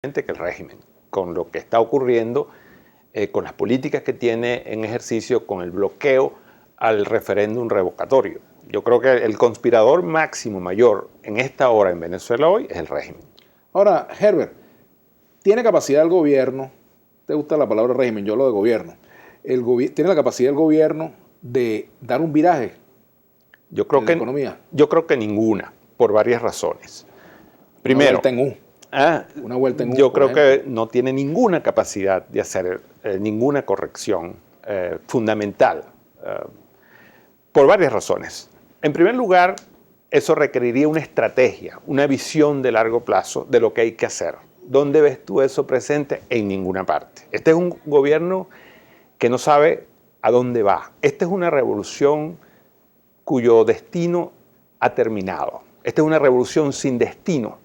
que el régimen, con lo que está ocurriendo, con las políticas que tiene en ejercicio, con el bloqueo al referéndum revocatorio. Yo creo que el conspirador máximo mayor en esta hora en Venezuela hoy es el régimen. Ahora, Herbert, ¿tiene capacidad el gobierno? ¿Te gusta la palabra régimen? Yo lo de gobierno. ¿Tiene la capacidad el gobierno de dar un viraje en la economía? Yo creo que ninguna, por varias razones. Primero, una vuelta en U, yo creo que no tiene ninguna capacidad de hacer ninguna corrección fundamental, por varias razones. En primer lugar, eso requeriría una estrategia, una visión de largo plazo de lo que hay que hacer. ¿Dónde ves tú eso presente? En ninguna parte. Este es un gobierno que no sabe a dónde va. Esta es una revolución cuyo destino ha terminado. Esta es una revolución sin destino.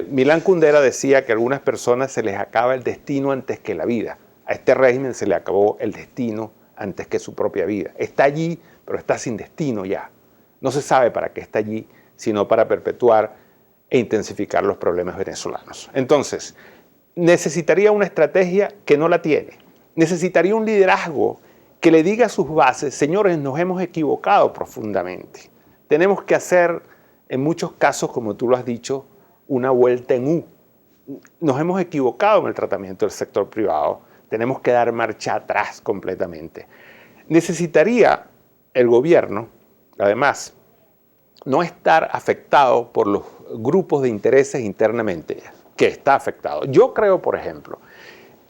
Milán Kundera decía que a algunas personas se les acaba el destino antes que la vida. A este régimen se le acabó el destino antes que su propia vida. Está allí, pero está sin destino ya. No se sabe para qué está allí, sino para perpetuar e intensificar los problemas venezolanos. Entonces, necesitaría una estrategia que no la tiene. Necesitaría un liderazgo que le diga a sus bases: señores, nos hemos equivocado profundamente. Tenemos que hacer, en muchos casos, como tú lo has dicho, una vuelta en U. Nos hemos equivocado en el tratamiento del sector privado. Tenemos que dar marcha atrás completamente. Necesitaría el gobierno, además, no estar afectado por los grupos de intereses internamente, que está afectado. Yo creo, por ejemplo,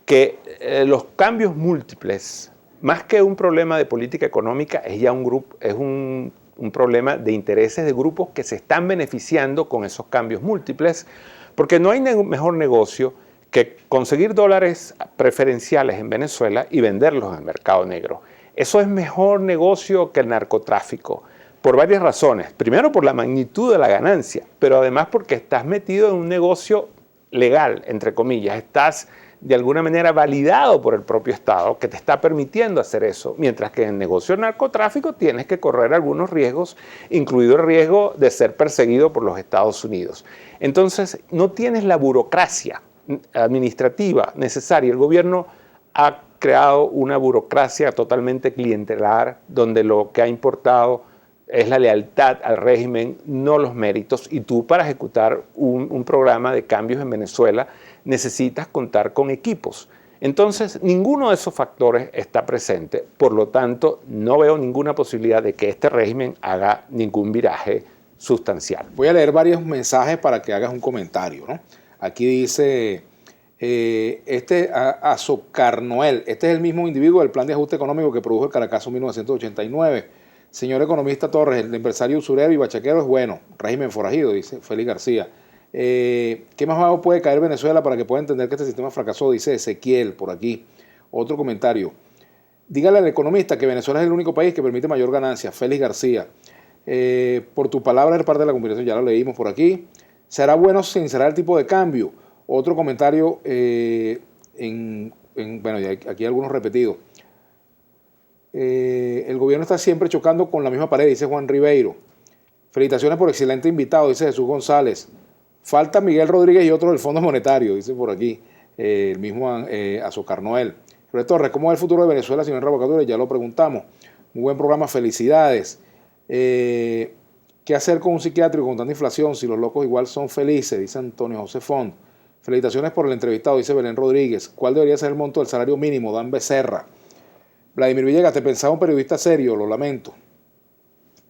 que los cambios múltiples, más que un problema de política económica, es ya un problema de intereses de grupos que se están beneficiando con esos cambios múltiples, porque no hay mejor negocio que conseguir dólares preferenciales en Venezuela y venderlos en el mercado negro. Eso es mejor negocio que el narcotráfico, por varias razones. Primero, por la magnitud de la ganancia, pero además porque estás metido en un negocio legal, entre comillas. Estás de alguna manera validado por el propio Estado que te está permitiendo hacer eso, mientras que en el negocio del narcotráfico tienes que correr algunos riesgos, incluido el riesgo de ser perseguido por los Estados Unidos. Entonces, no tienes la burocracia administrativa necesaria. El gobierno ha creado una burocracia totalmente clientelar, donde lo que ha importado es la lealtad al régimen, no los méritos. Y tú, para ejecutar un programa de cambios en Venezuela, necesitas contar con equipos. Entonces, ninguno de esos factores está presente. Por lo tanto, no veo ninguna posibilidad de que este régimen haga ningún viraje sustancial. Voy a leer varios mensajes para que hagas un comentario, ¿no? Aquí dice Azocarnoel, este es el mismo individuo del plan de ajuste económico que produjo el Caracazo en 1989. Señor economista Torres, el empresario usurero y bachaquero es bueno, régimen forajido, dice Félix García. ¿Qué más bajo puede caer Venezuela para que pueda entender que este sistema fracasó? Dice Ezequiel por aquí. Otro comentario. Dígale al economista que Venezuela es el único país que permite mayor ganancia. Félix García. Por tu palabra, eres parte de la conversación, ya lo leímos por aquí. ¿Será bueno sincerar el tipo de cambio? Otro comentario, bueno, aquí hay algunos repetidos. El gobierno está siempre chocando con la misma pared, dice Juan Ribeiro. Felicitaciones por excelente invitado, dice Jesús González. Falta Miguel Rodríguez y otro del Fondo Monetario, dice por aquí, el mismo Azocarnoel. Roberto Torres, ¿cómo es el futuro de Venezuela sin revocatoria? Ya lo preguntamos. Muy buen programa, felicidades. ¿Qué hacer con un psiquiátrico con tanta inflación si los locos igual son felices? Dice Antonio José Font. Felicitaciones por el entrevistado, dice Belén Rodríguez. ¿Cuál debería ser el monto del salario mínimo? Dan Becerra. Vladimir Villegas, te pensaba un periodista serio, lo lamento.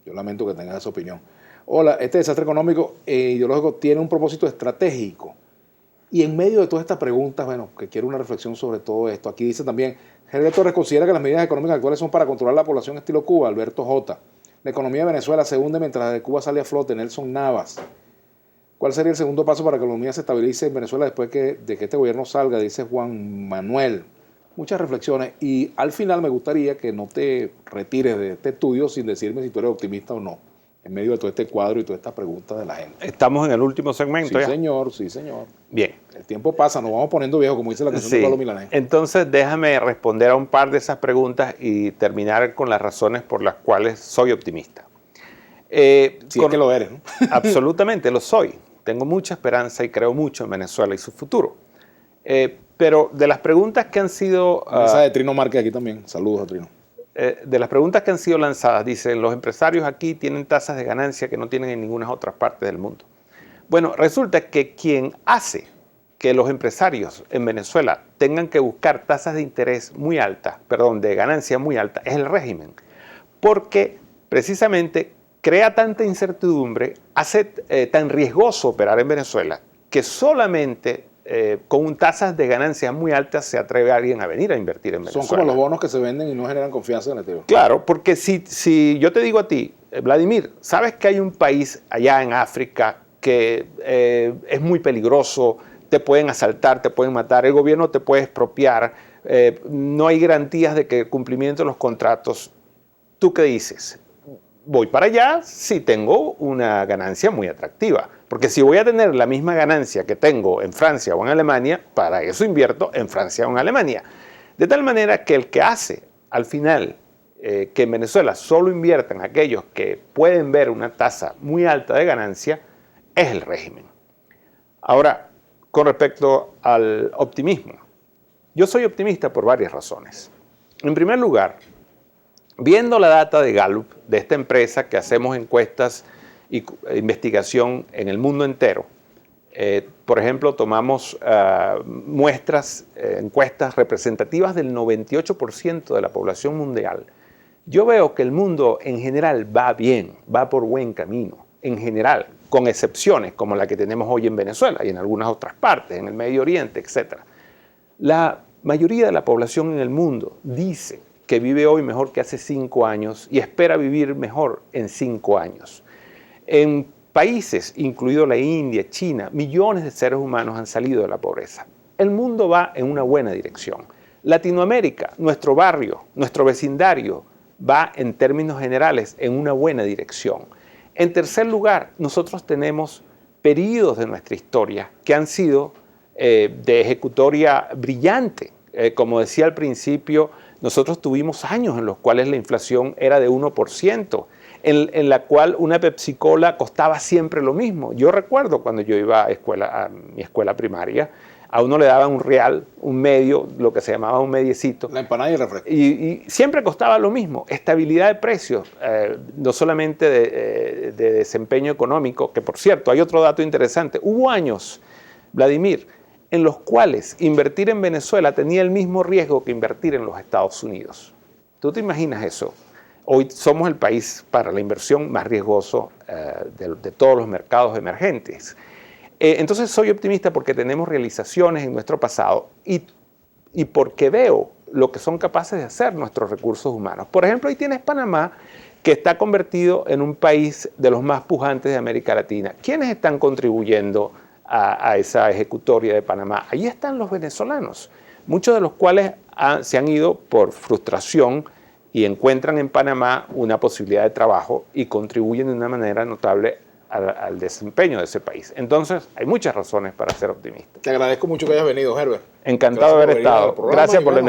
Yo lamento que tengas esa opinión. Hola, este desastre económico e ideológico tiene un propósito estratégico. Y en medio de todas estas preguntas, bueno, que quiero una reflexión sobre todo esto. Aquí dice también, Gerardo Torres considera que las medidas económicas actuales son para controlar la población estilo Cuba. Alberto J. La economía de Venezuela se hunde mientras la de Cuba sale a flote. Nelson Navas. ¿Cuál sería el segundo paso para que la economía se estabilice en Venezuela después de que este gobierno salga? Dice Juan Manuel. Muchas reflexiones. Y al final me gustaría que no te retires de este estudio sin decirme si tú eres optimista o no, en medio de todo este cuadro y todas estas preguntas de la gente. Estamos en el último segmento. Sí, ya. Señor, sí, señor. Bien. El tiempo pasa, nos vamos poniendo viejos, como dice la canción de Pablo Milanés. Entonces, déjame responder a un par de esas preguntas y terminar con las razones por las cuales soy optimista. Si es que lo eres, ¿no? Absolutamente, lo soy. tengo mucha esperanza y creo mucho en Venezuela y su futuro. Pero de las preguntas que han sido... Esa de Trino Márquez aquí también. Saludos a Trino. De las preguntas que han sido lanzadas, dicen, los empresarios aquí tienen tasas de ganancia que no tienen en ninguna otra parte del mundo. Bueno, resulta que quien hace que los empresarios en Venezuela tengan que buscar tasas de interés muy altas, perdón, de ganancia muy alta, es el régimen. Porque precisamente crea tanta incertidumbre, hace tan riesgoso operar en Venezuela, que solamente con tasas de ganancias muy altas se atreve a alguien a venir a invertir en Venezuela. Son como los bonos que se venden y no generan confianza en el exterior. Claro, porque si yo te digo a ti, Vladimir, ¿sabes que hay un país allá en África que es muy peligroso? Te pueden asaltar, te pueden matar, el gobierno te puede expropiar, no hay garantías de que el cumplimiento de los contratos. ¿Tú qué dices? Voy para allá si tengo una ganancia muy atractiva. Porque si voy a tener la misma ganancia que tengo en Francia o en Alemania, para eso invierto en Francia o en Alemania. De tal manera que el que hace al final que en Venezuela solo inviertan aquellos que pueden ver una tasa muy alta de ganancia es el régimen. Ahora, con respecto al optimismo, yo soy optimista por varias razones. En primer lugar, viendo la data de Gallup, de esta empresa que hacemos encuestas y investigación en el mundo entero, por ejemplo, tomamos muestras, encuestas representativas del 98% de la población mundial. Yo veo que el mundo en general va bien, va por buen camino, en general, con excepciones como la que tenemos hoy en Venezuela y en algunas otras partes, en el Medio Oriente, etc. La mayoría de la población en el mundo dice que vive hoy mejor que hace 5 años y espera vivir mejor en 5 años. En países, incluido la India, China, millones de seres humanos han salido de la pobreza. El mundo va en una buena dirección. Latinoamérica, nuestro barrio, nuestro vecindario, va en términos generales en una buena dirección. En tercer lugar, nosotros tenemos periodos de nuestra historia que han sido de ejecutoria brillante. Como decía al principio, nosotros tuvimos años en los cuales la inflación era de 1%, en la cual una Pepsi Cola costaba siempre lo mismo. Yo recuerdo cuando yo iba a mi escuela primaria, a uno le daban un real, un medio, lo que se llamaba un mediecito. La empanada y el refresco. Y siempre costaba lo mismo. Estabilidad de precios, no solamente de desempeño económico, que por cierto, hay otro dato interesante. Hubo años, Vladimir, en los cuales invertir en Venezuela tenía el mismo riesgo que invertir en los Estados Unidos. ¿Tú te imaginas eso? Hoy somos el país para la inversión más riesgoso de todos los mercados emergentes. Entonces soy optimista porque tenemos realizaciones en nuestro pasado y porque veo lo que son capaces de hacer nuestros recursos humanos. Por ejemplo, ahí tienes Panamá, que está convertido en un país de los más pujantes de América Latina. ¿Quiénes están contribuyendo a esa ejecutoria de Panamá? Ahí están los venezolanos, muchos de los cuales se han ido por frustración y encuentran en Panamá una posibilidad de trabajo y contribuyen de una manera notable al desempeño de ese país. Entonces, hay muchas razones para ser optimista. Te agradezco mucho que hayas venido, Herbert. Encantado de haber estado. Gracias por la invitación.